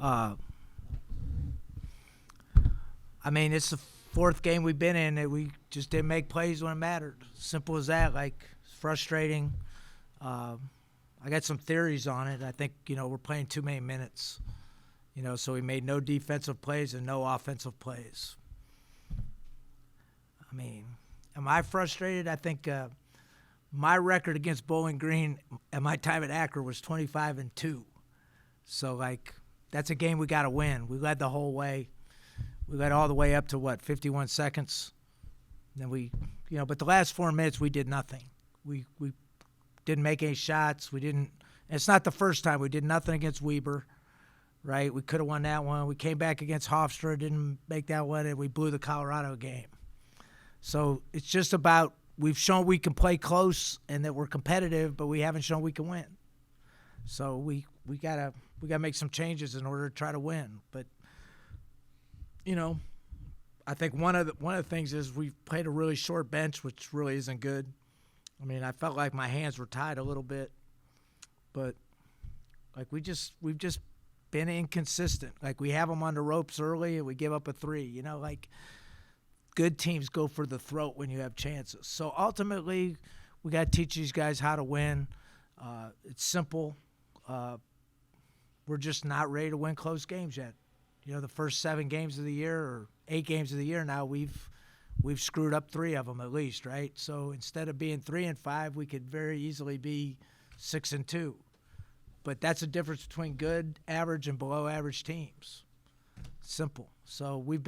Uh, I mean, it's the fourth game we've been in that we just didn't make plays when it mattered. Simple as that. Like, it's frustrating. I got some theories on it. I think, we're playing too many minutes. So we made no defensive plays and no offensive plays. I mean, am I frustrated? I think my record against Bowling Green at my time at Akron was 25-2. So, that's a game we got to win. We led the whole way. We led all the way up to, 51 seconds. Then but the last 4 minutes we did nothing. We didn't make any shots. It's not the first time. We did nothing against Weber, right? We could have won that one. We came back against Hofstra, didn't make that one, and we blew the Colorado game. So it's just about we've shown we can play close and that we're competitive, but we haven't shown we can win. So we gotta make some changes in order to try to win. But I think one of the things is we've played a really short bench, which really isn't good. I mean, I felt like my hands were tied a little bit, but we've just been inconsistent. We have them on the ropes early and we give up a three. Good teams go for the throat when you have chances. So ultimately, we got to teach these guys how to win. It's simple. We're just not ready to win close games yet. The first 7 games of the year or 8 games of the year now, we've screwed up 3 of them at least, right? So instead of being 3-5, we could very easily be 6-2. But that's a difference between good, average, and below average teams. Simple. So we've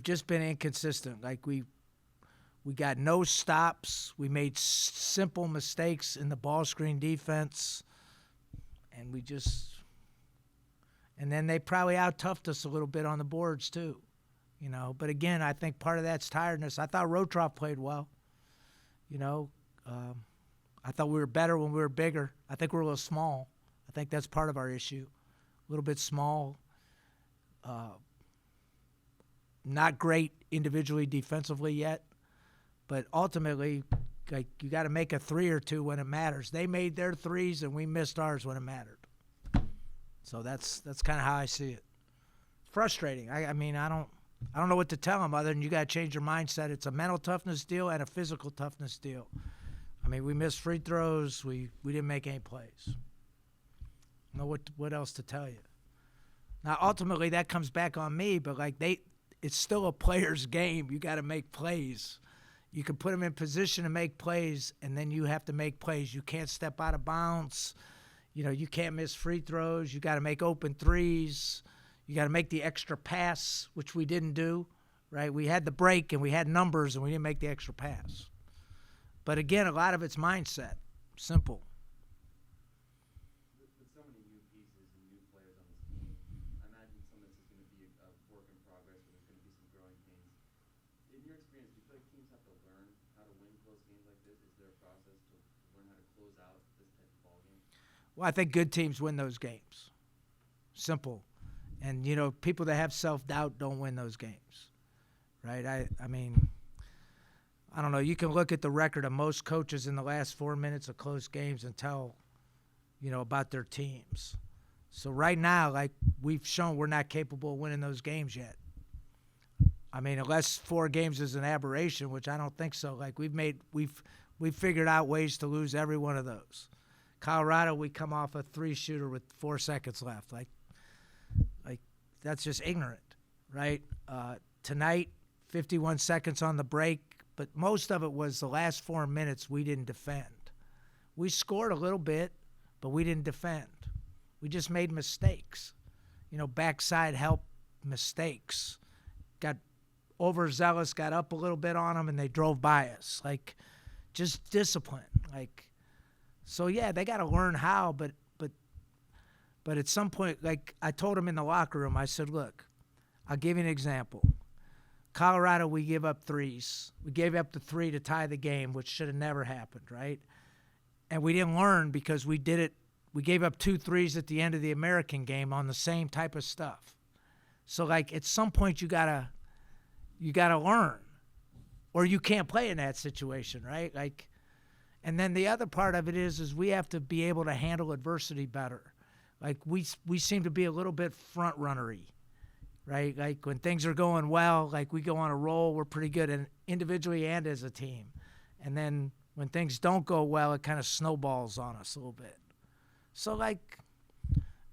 just been inconsistent. We got no stops. We made simple mistakes in the ball screen defense, and and then they probably out-toughed us a little bit on the boards too, But again, I think part of that's tiredness. I thought Rotroff played well. I thought we were better when we were bigger. I think we're a little small. I think that's part of our issue. A little bit small. Not great individually defensively yet, but ultimately, you got to make a 3 or 2 when it matters. They made their threes and we missed ours when it mattered. So that's kind of how I see it. Frustrating. I mean, I don't know what to tell them other than you got to change your mindset. It's a mental toughness deal and a physical toughness deal. I mean, we missed free throws. We didn't make any plays. I don't know what else to tell you. Now, ultimately, that comes back on me, but it's still a player's game. You got to make plays. You can put them in position to make plays, and then you have to make plays. You can't step out of bounds. You can't miss free throws. You got to make open threes. You got to make the extra pass, which we didn't do, right? We had the break, and we had numbers, and we didn't make the extra pass. But again, a lot of it's mindset. Simple. With so many new pieces and new players on this team, I imagine some of this is going to be a work in progress, or there's going to be some growing pains. In your experience, do you feel like teams have to learn how to win close games like this? Is there a process to learn how to close out this type of ball game? Well, I think good teams win those games. Simple. And, people that have self-doubt don't win those games, right? I mean, I don't know. You can look at the record of most coaches in the last 4 minutes of close games and tell, about their teams. So right now, we've shown we're not capable of winning those games yet. I mean, unless 4 games is an aberration, which I don't think so. We've figured out ways to lose every one of those. Colorado, we come off a 3-shooter with 4 seconds left. That's just ignorant, right? Tonight, 51 seconds on the break, but most of it was the last 4 minutes we didn't defend. We scored a little bit, but we didn't defend. We just made mistakes. Backside help mistakes. Got overzealous, got up a little bit on them, and they drove by us. Just discipline. So yeah, they got to learn how, but at some point, I told them in the locker room, I said, look, I'll give you an example. Colorado, we give up threes. We gave up the 3 to tie the game, which should have never happened, right? And we didn't learn because we did it. We gave up 2 threes at the end of the American game on the same type of stuff. So, at some point, you gotta learn, or you can't play in that situation, right? And then the other part of it is we have to be able to handle adversity better. Like we seem to be a little bit front runnery, right? Like when things are going well, like we go on a roll, we're pretty good, and individually and as a team. And then when things don't go well, it kind of snowballs on us a little bit. So like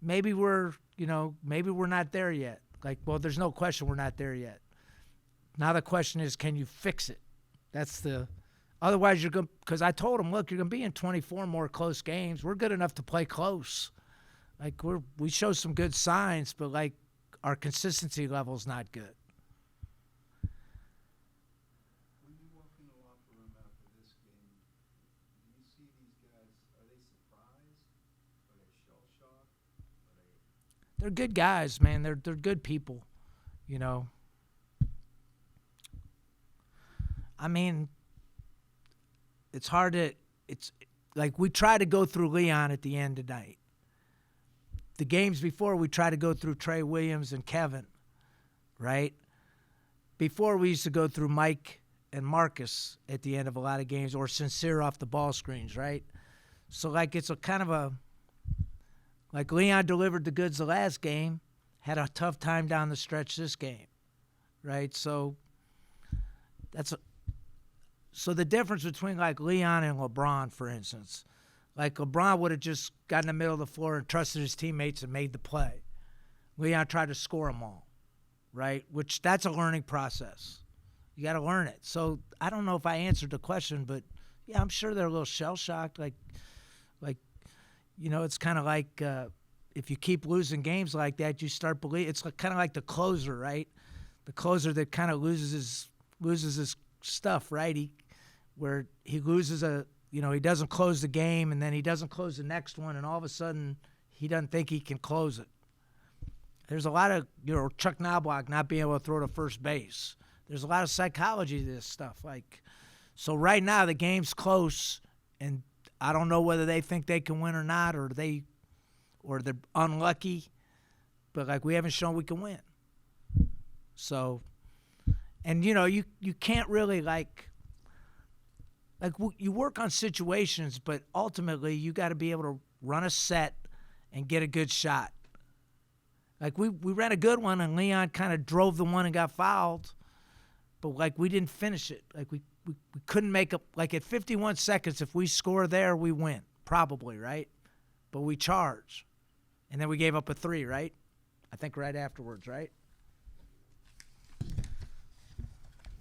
maybe we're not there yet. Like, well, there's no question we're not there yet. Now the question is, can you fix it? Otherwise you're going, because I told him, look, you're going to be in 24 more close games. We're good enough to play close. Like we show some good signs, but like our consistency level's not good. When you walk in the locker room after this game, do you see these guys, are they surprised? Are they shell-shocked? They're good guys, man. They're good people, you know. I mean, it's like we try to go through Leon at the end tonight. The games before, we try to go through Trey Williams and Kevin, right? Before, we used to go through Mike and Marcus at the end of a lot of games, or Sincere off the ball screens, right? So, like, it's a kind of a, like Leon delivered the goods the last game, had a tough time down the stretch this game, right? So so the difference between like Leon and LeBron, for instance, like LeBron would have just got in the middle of the floor and trusted his teammates and made the play. Leon tried to score them all, right? Which that's a learning process. You got to learn it. So I don't know if I answered the question, but yeah, I'm sure they're a little shell-shocked. Like it's kind of like if you keep losing games like that, you start believing. It's kind of like the closer, right? The closer that kind of loses his stuff, right? He loses he doesn't close the game, and then he doesn't close the next one, and all of a sudden he doesn't think he can close it. There's a lot of, Chuck Knobloch not being able to throw to first base. There's a lot of psychology to this stuff. Like, so right now the game's close, and I don't know whether they think they can win or not, or they're unlucky, but like we haven't shown we can win. So, and you can't really like you work on situations, but ultimately you got to be able to run a set and get a good shot. Like we ran a good one, and Leon kind of drove the one and got fouled, but like we didn't finish it. Like we couldn't make up. Like at 51 seconds, if we score there, we win probably, right? But we charge, and then we gave up a 3, right? I think right afterwards, right?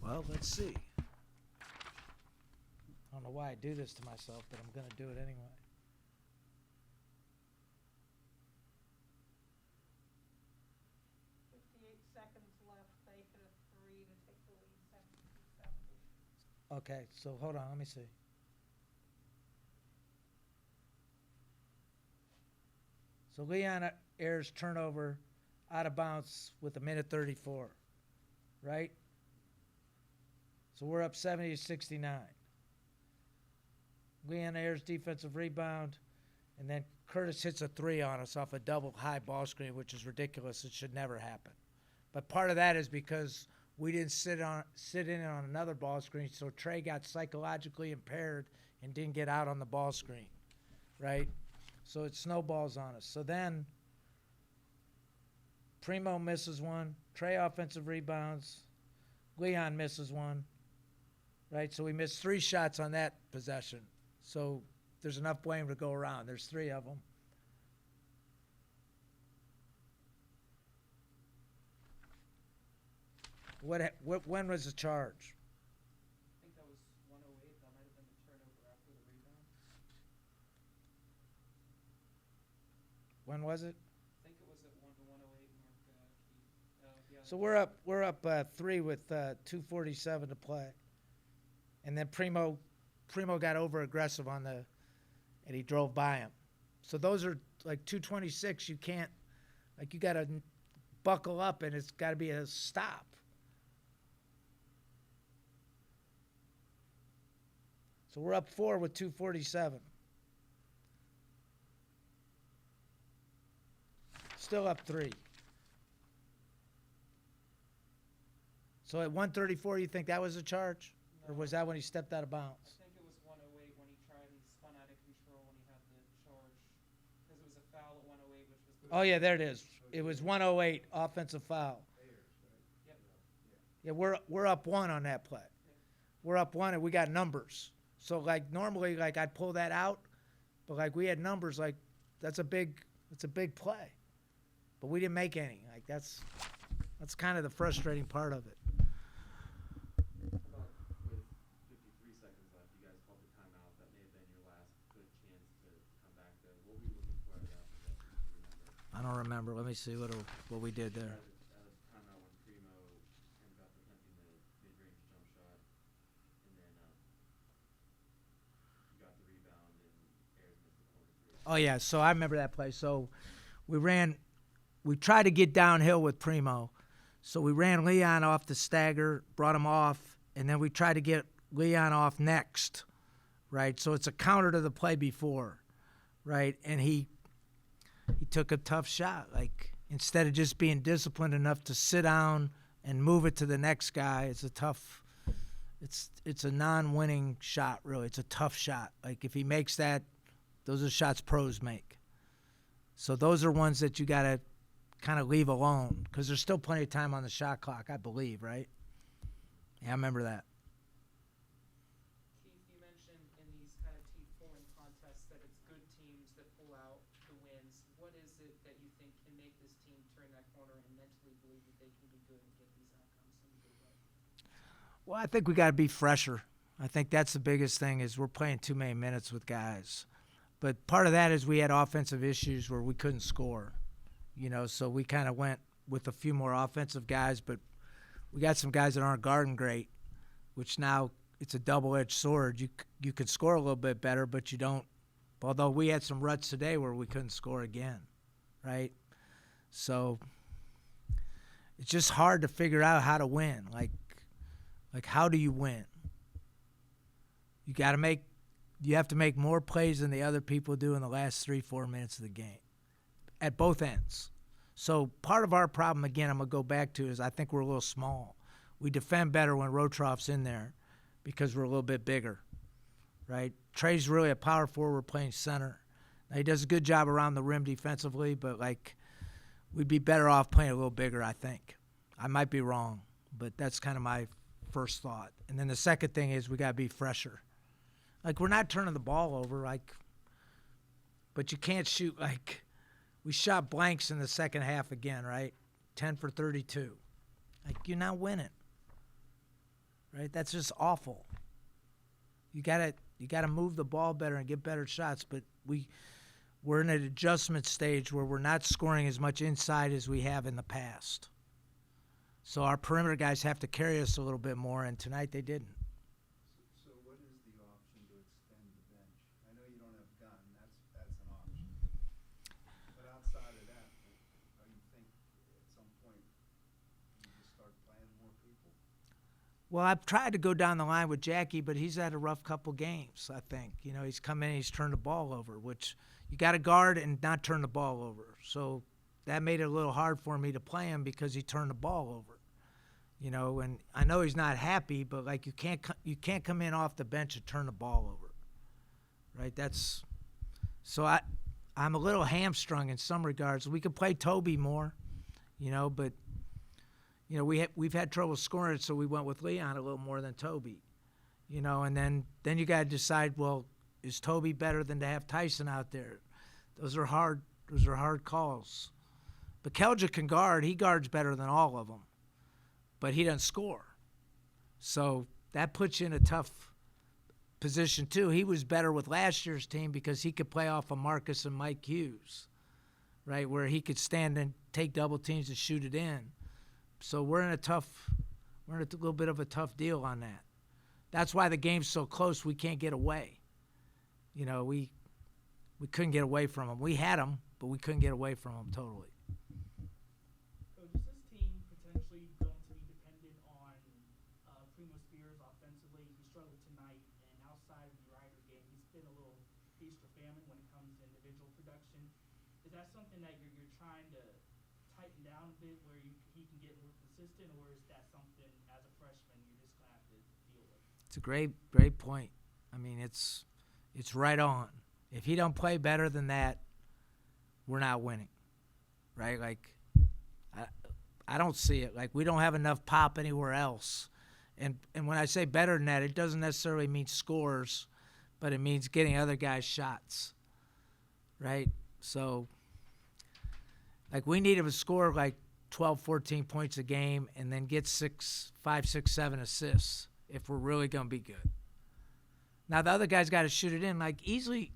Well, let's see. I don't know why I do this to myself, but I'm going to do it anyway. Okay, so hold on, let me see. So Leon Ayers turnover out of bounds with 1:34, right? So we're up 70-69. Leon Ayers defensive rebound, and then Curtis hits a 3 on us off a double high ball screen, which is ridiculous. It should never happen. But part of that is because we didn't sit in on another ball screen, so Trey got psychologically impaired and didn't get out on the ball screen, right? So it snowballs on us. So then Primo misses one, Trey offensive rebounds, Leon misses one, right? So we missed 3 shots on that possession. So there's enough blame to go around. There's 3 of them. When was the charge? I think that was 108. That might have been the turnover after the rebound. When was it? I think it was at 108 mark. Keith. So we're up 3 with 2:47 to play, and then Primo got over aggressive and he drove by him. So those are like 2:26. You can't, like, you got to buckle up, and it's got to be a stop. So we're up 4 with 2:47. Still up 3. So at 1:34, you think that was a charge? Or was that when he stepped out of bounds? I think it was 108 when he spun out of control when he had the charge. Because it was a foul at 108, which Oh, yeah, there it is. It was 108 offensive foul. Yeah, we're up one on that play. We're up one, and we got numbers. So, like, normally, like, I'd pull that out, but, like, we had numbers. Like, that's a big play. But we didn't make any. Like, that's kind of the frustrating part of it. About with 53 seconds left, you guys called the timeout. That may have been your last good chance to come back there. What were you looking for out of that possession? Do you remember? I don't remember. Let me see what we did there. Timeout when Primo ended up attempting the mid-range jump shot, and then you got the rebound, and Ayers missed the corner three. Oh, yeah, so I remember that play. So we tried to get downhill with Primo. So we ran Leon off the stagger, brought him off, and then we tried to get Leon off next, right? So it's a counter to the play before, right? And he took a tough shot. Like, instead of just being disciplined enough to sit down and move it to the next guy, it's a non-winning shot, really. It's a tough shot. Like, if he makes that, those are shots pros make. So those are ones that you got to kind of leave alone because there's still plenty of time on the shot clock, I believe, right? Yeah, I remember that. Keith, you mentioned in these kind of team pulling contests that it's good teams that pull out the wins. What is it that you think can make this team turn that corner and mentally believe that they can be good and get these outcomes in a good way? Well, I think we got to be fresher. I think that's the biggest thing is we're playing too many minutes with guys. But part of that is we had offensive issues where we couldn't score. So we kind of went with a few more offensive guys, but we got some guys that aren't guarding great, which now it's a double-edged sword. You could score a little bit better, but you don't. Although we had some ruts today where we couldn't score again, right? So it's just hard to figure out how to win. Like how do you win? You have to make more plays than the other people do in the last 3-4 minutes of the game at both ends. So part of our problem, again, I'm going to go back to is I think we're a little small. We defend better when Rotroff's in there because we're a little bit bigger, right? Trey's really a power forward playing center. Now, he does a good job around the rim defensively, but, like, we'd be better off playing a little bigger, I think. I might be wrong, but that's kind of my first thought. And then the second thing is we got to be fresher. Like, we're not turning the ball over, but you can't shoot, we shot blanks in the second half again, right? 10 for 32. Like, you're not winning, right? That's just awful. You gotta move the ball better and get better shots, but we're in an adjustment stage where we're not scoring as much inside as we have in the past. So our perimeter guys have to carry us a little bit more, and tonight they didn't. So what is the option to extend the bench? I know you don't have Gunn, that's an option. But outside of that, you think at some point you just start playing more people? Well, I've tried to go down the line with Jackie, but he's had a rough couple games, I think. He's come in and he's turned the ball over, which you got to guard and not turn the ball over. So that made it a little hard for me to play him because he turned the ball over. And I know he's not happy, but, like, you can't come in off the bench and turn the ball over, right? So I'm a little hamstrung in some regards. We could play Toby more, but we've had trouble scoring, so we went with Leon a little more than Toby, and then you got to decide, well, is Toby better than to have Tyson out there? Those are hard calls. But Kelja can guard. He guards better than all of them. But he doesn't score. So that puts you in a tough position, too. He was better with last year's team because he could play off of Marcus and Mike Hughes, right, where he could stand and take double teams and shoot it in. So we're in a little bit of a tough deal on that. That's why the game's so close we can't get away. We couldn't get away from them. We had them, but we couldn't get away from them totally. Coach, is this team potentially going to be dependent on Primo Spears offensively? He struggled tonight, and outside of the Ryder game, he's been a little feast or famine when it comes to individual production. Is that something that you're trying to tighten down a bit where he can get more consistent, or is that something as a freshman you're just going to have to deal with? It's a great point. I mean, it's right on. If he don't play better than that, we're not winning. right? Like, I don't see it. Like, we don't have enough pop anywhere else. And when I say better than that, it doesn't necessarily mean scores, but it means getting other guys shots, right? So, like, we need him to score like 12, 14 points a game and then get 5, 6, 7 assists if we're really going to be good. Now, the other guy's got to shoot it in. Like, Easley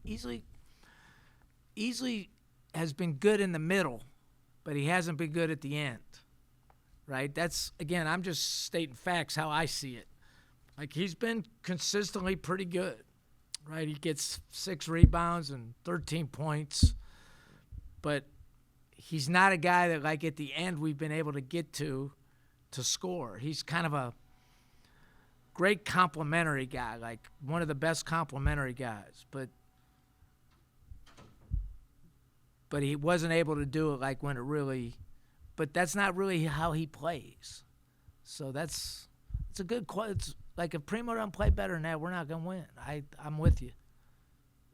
has been good in the middle, but he hasn't been good at the end, right? That's, again, I'm just stating facts how I see it. Like, he's been consistently pretty good, right? He gets 6 rebounds and 13 points, but he's not a guy that, like, at the end we've been able to get to score. He's kind of a great complimentary guy, like one of the best complimentary guys, but he wasn't able to do it like when it really, but that's not really how he plays. So it's a good, it's like if Primo doesn't play better than that, we're not going to win. I'm with you.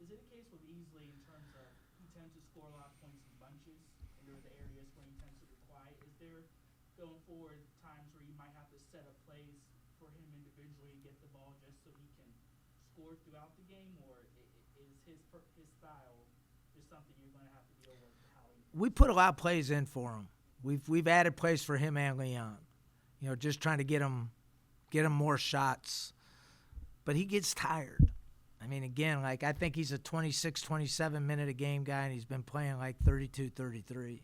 Is it a case with Easley in terms of he tends to score a lot of points in bunches, and there are the areas where he tends to be quiet? Is there, going forward, times where you might have to set up plays for him individually to get the ball just so he can score throughout the game, or is his style just something you're going to have to deal with? We put a lot of plays in for him. We've added plays for him and Leon, just trying to get him more shots. But he gets tired. I mean, again, like I think he's a 26, 27 minute a game guy, and he's been playing like 32, 33,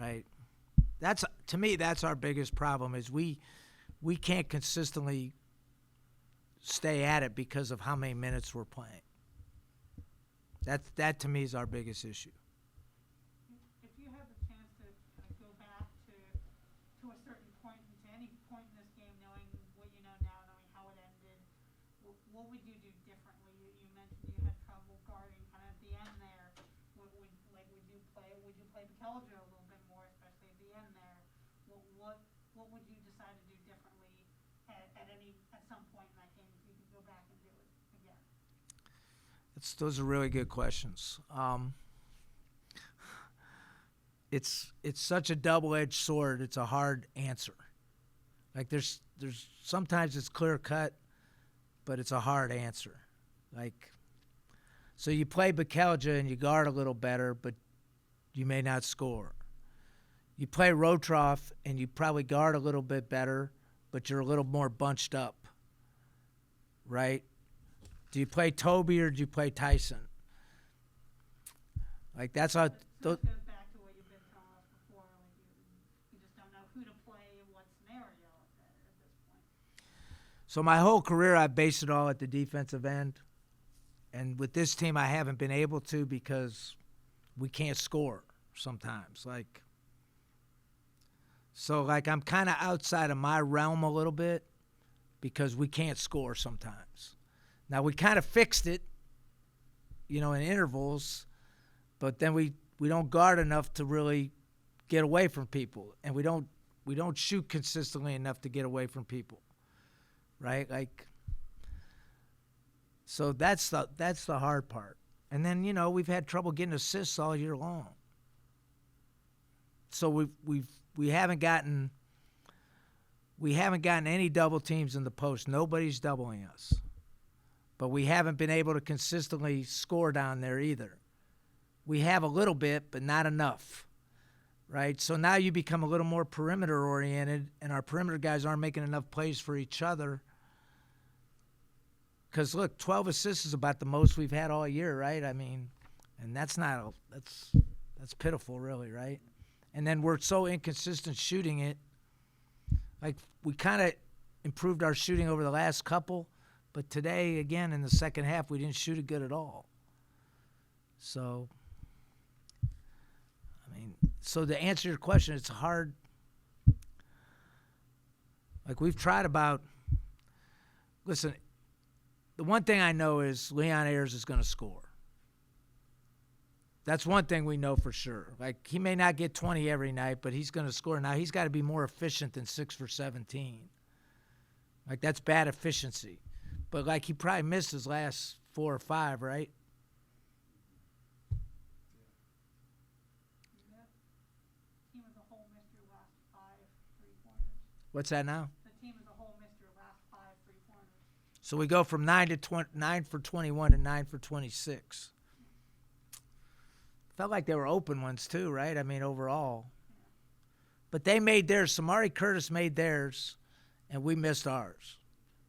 right? To me, that's our biggest problem is we can't consistently stay at it because of how many minutes we're playing. That to me is our biggest issue. If you had the chance to go back to a certain point, to any point in this game, knowing what you know now, knowing how it ended, what would you do differently? You mentioned you had trouble guarding kind of at the end there. Would you play Bekelja a little bit more, especially at the end there? What would you decide to do differently at some point in that game if you could go back and do it again? Those are really good questions. It's such a double-edged sword. It's a hard answer. Like there's sometimes it's clear cut, but it's a hard answer. Like, so you play Bekelja and you guard a little better, but you may not score. You play Rotroff and you probably guard a little bit better, but you're a little more bunched up, right? Do you play Toby or do you play Tyson? Like that's how. So it goes back to what you've been telling us before. Like you just don't know who to play in what scenario at this point. So my whole career, I've based it all at the defensive end, and with this team, I haven't been able to because we can't score sometimes. So I'm kind of outside of my realm a little bit because we can't score sometimes. Now, we kind of fixed it, in intervals, but then we don't guard enough to really get away from people, and we don't shoot consistently enough to get away from people, right? So that's the hard part. And then, we've had trouble getting assists all year long. So we haven't gotten any double teams in the post. Nobody's doubling us. But we haven't been able to consistently score down there either. We have a little bit, but not enough, right? So now you become a little more perimeter-oriented, and our perimeter guys aren't making enough plays for each other. Because, look, 12 assists is about the most we've had all year, right? I mean, and that's pitiful, really, right? And then we're so inconsistent shooting it. Like, we kind of improved our shooting over the last couple, but today, again, in the second half, we didn't shoot it good at all. So, so to answer your question, it's hard. Like, we've tried listen, the one thing I know is Leon Ayers is going to score. That's one thing we know for sure. Like, he may not get 20 every night, but he's going to score. Now, he's got to be more efficient than 6 for 17. Like, that's bad efficiency. But, he probably missed his last 4 or 5, right? whole missed your last 5 3-pointers. What's that now? The team as a whole missed your last 5 3-pointers. So we go from 9 for 21 to 9 for 26. Felt like they were open ones too, right? I mean, overall. But they made theirs. Samari Curtis made theirs, and we missed ours.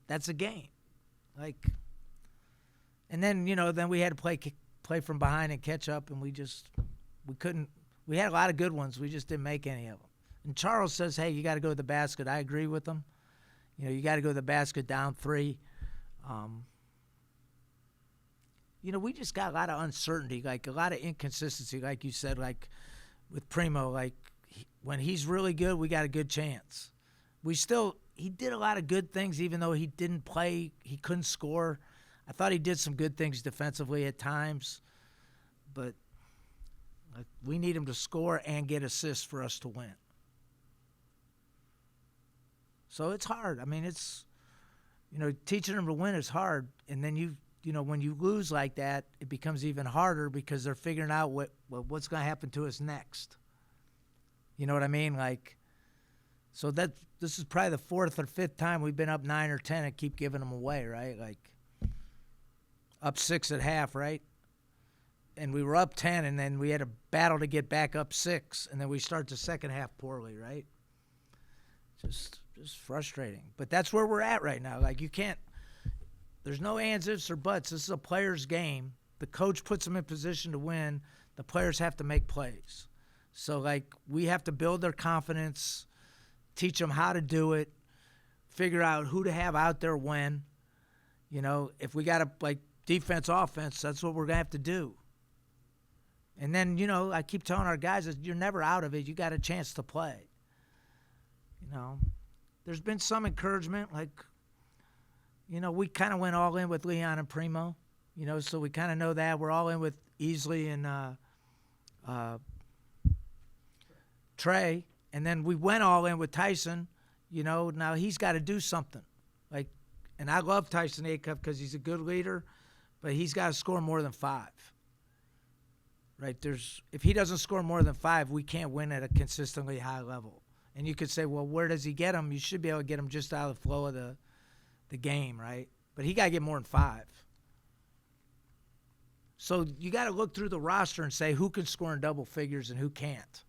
That's a game. Like, and then, then we had to play from behind and catch up, and we couldn't. We had a lot of good ones. We just didn't make any of them. And Charles says, hey, you got to go to the basket. I agree with him. You got to go to the basket down 3. We just got a lot of uncertainty, like a lot of inconsistency, like you said, like with Primo. Like when he's really good, we got a good chance. He did a lot of good things, even though he didn't play, he couldn't score. I thought he did some good things defensively at times, but we need him to score and get assists for us to win. So it's hard. I mean, it's, teaching them to win is hard. And then when you lose like that, it becomes even harder because they're figuring out what's going to happen to us next. You know what I mean? Like, so this is probably the 4th or 5th time we've been up 9 or 10 and keep giving them away, right? Like, up 6 at half, right? And we were up 10, and then we had a battle to get back up 6, and then we start the second half poorly, right? Just frustrating. But that's where we're at right now. Like, you can't – there's no ands, ifs, or buts. This is a player's game. The coach puts them in position to win. The players have to make plays. So, like, we have to build their confidence, teach them how to do it, figure out who to have out there when. If we got to, like, defense, offense, that's what we're going to have to do. And then, I keep telling our guys that you're never out of it. You got a chance to play. There's been some encouragement. Like, we kind of went all in with Leon and Primo, so we kind of know that. We're all in with Easley and Trey. And then we went all in with Tyson. Now he's got to do something. Like, and I love Tyson Acuff because he's a good leader, but he's got to score more than 5. Right? If he doesn't score more than 5, we can't win at a consistently high level. And you could say, well, where does he get them? You should be able to get them just out of the flow of the game, right? But he got to get more than 5. So you got to look through the roster and say who can score in double figures and who can't.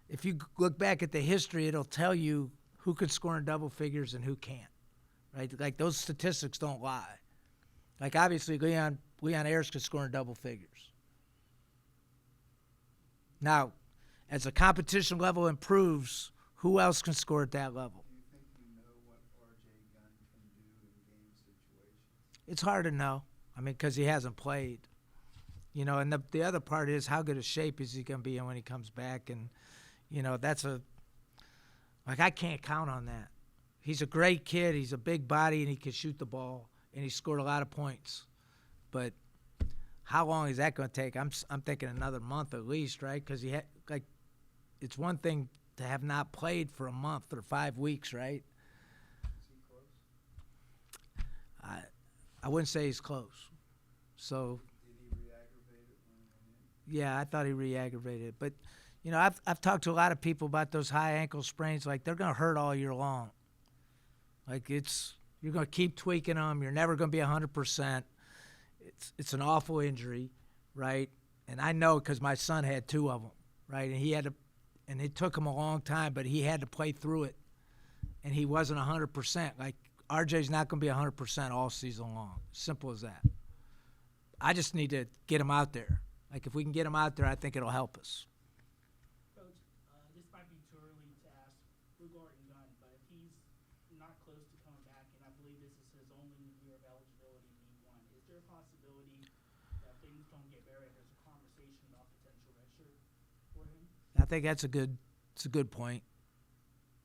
If you look back at the history, it'll tell you who can score in double figures and who can't, right? Like, those statistics don't lie. Like, obviously, Leon Ayers could score in double figures. Now, as the competition level improves, who else can score at that level? Do you think you know what R.J. Gunn can do in game situations? It's hard to know. I mean, because he hasn't played. And the other part is how good a shape is he going to be in when he comes back. And, that's I can't count on that. He's a great kid. He's a big body, and he can shoot the ball, and he scored a lot of points. But how long is that going to take? I'm thinking another month at least, right? Because it's one thing to have not played for a month or 5 weeks, right? Is he close? I wouldn't say he's close. So Did he re-aggravate it when he went in? yeah, I thought he re-aggravated it. But I've talked to a lot of people about those high ankle sprains. Like, they're going to hurt all year long. Like, you're going to keep tweaking them. You're never going to be 100%. It's an awful injury, right? And I know because my son had 2 of them, right? And it took him a long time, but he had to play through it. And he wasn't 100%. Like, RJ's not going to be 100% all season long. Simple as that. I just need to get him out there. Like, if we can get him out there, I think it'll help us. Coach, this might be too early to ask regarding Gunn, but if he's not close to coming back, and I believe this is his only year of eligibility in League One, is there a possibility that things don't get better and there's a conversation about potential redshirt for him? I think it's a good point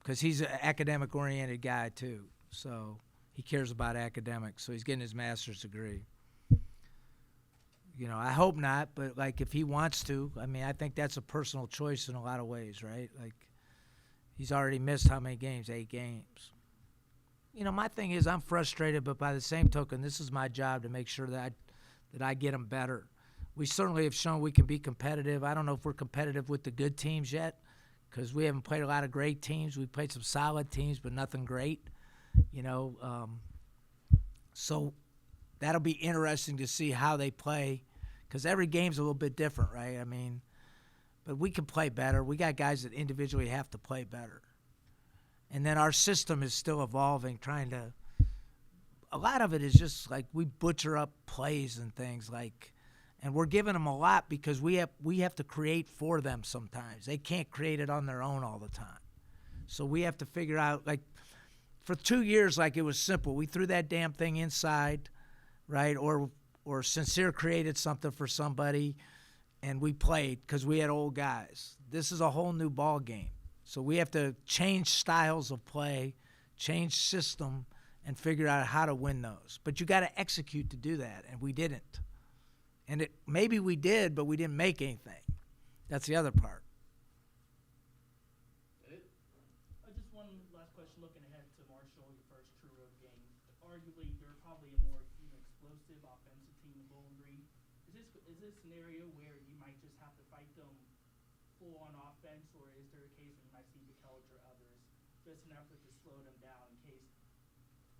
because he's an academic-oriented guy too. So he cares about academics. So he's getting his master's degree. I hope not, but, like, if he wants to, I mean, I think that's a personal choice in a lot of ways, right? Like, he's already missed how many games? 8 games. My thing is I'm frustrated, but by the same token, this is my job to make sure that I get him better. We certainly have shown we can be competitive. I don't know if we're competitive with the good teams yet because we haven't played a lot of great teams. We played some solid teams, but nothing great, you know. So that'll be interesting to see how they play, because every game's a little bit different, right? I mean, but we can play better. We got guys that individually have to play better. And then our system is still evolving, a lot of it is just like we butcher up plays and things like, and we're giving them a lot because we have to create for them sometimes. They can't create it on their own all the time. So we have to figure out, like, for 2 years, like, it was simple. We threw that damn thing inside, right? Or Sincere created something for somebody, and we played because we had old guys. This is a whole new ball game. So we have to change styles of play, change system, and figure out how to win those. But you got to execute to do that, and we didn't. And maybe we did, but we didn't make anything. That's the other part. Just one last question, looking ahead to Marshall, your first true road game. Arguably, they're probably a more explosive offensive team than Bowling Green. Is this a scenario where you might just have to fight them full on offense, or is there a case where you might see McCulloch or others just an effort to slow them down in case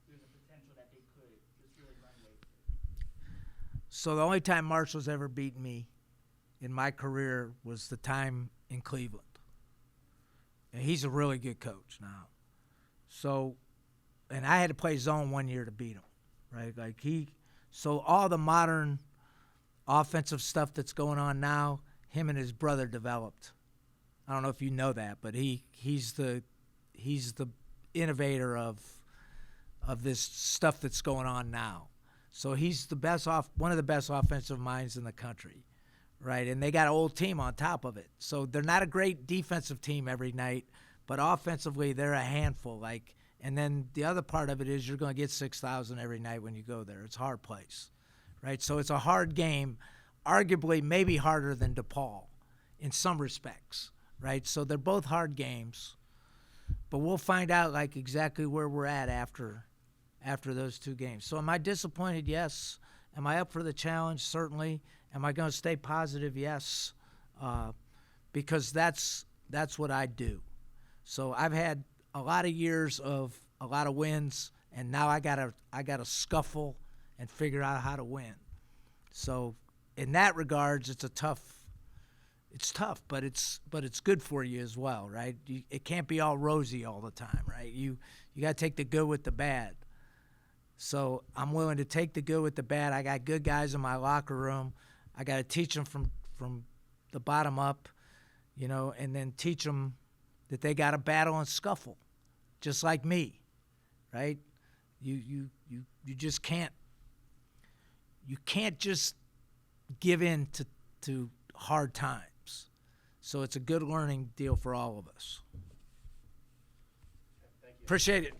there's a potential that they could just really run away with it? So the only time Marshall's ever beaten me in my career was the time in Cleveland. And he's a really good coach now. So, and I had to play zone 1 year to beat him, right? So all the modern offensive stuff that's going on now, him and his brother developed. I don't know if you know that, but he's the innovator of this stuff that's going on now. So he's one of the best offensive minds in the country, right? And they got an old team on top of it. So they're not a great defensive team every night, but offensively they're a handful. And then the other part of it is you're going to get 6,000 every night when you go there. It's a hard place, right? So it's a hard game, arguably maybe harder than DePaul in some respects, right? So they're both hard games, but we'll find out exactly where we're at after those two games. So am I disappointed? Yes. Am I up for the challenge? Certainly. Am I going to stay positive? Yes. Because that's what I do. So I've had a lot of years of a lot of wins, and now I gotta scuffle and figure out how to win. So in that regards, it's tough, but it's good for you as well, right? It can't be all rosy all the time, right? You got to take the good with the bad. So I'm willing to take the good with the bad. I got good guys in my locker room. I got to teach them from the bottom up, and then teach them that they got to battle and scuffle, just like me, right? You just can't. You can't just give in to hard times. So it's a good learning deal for all of us. Thank you. Appreciate it.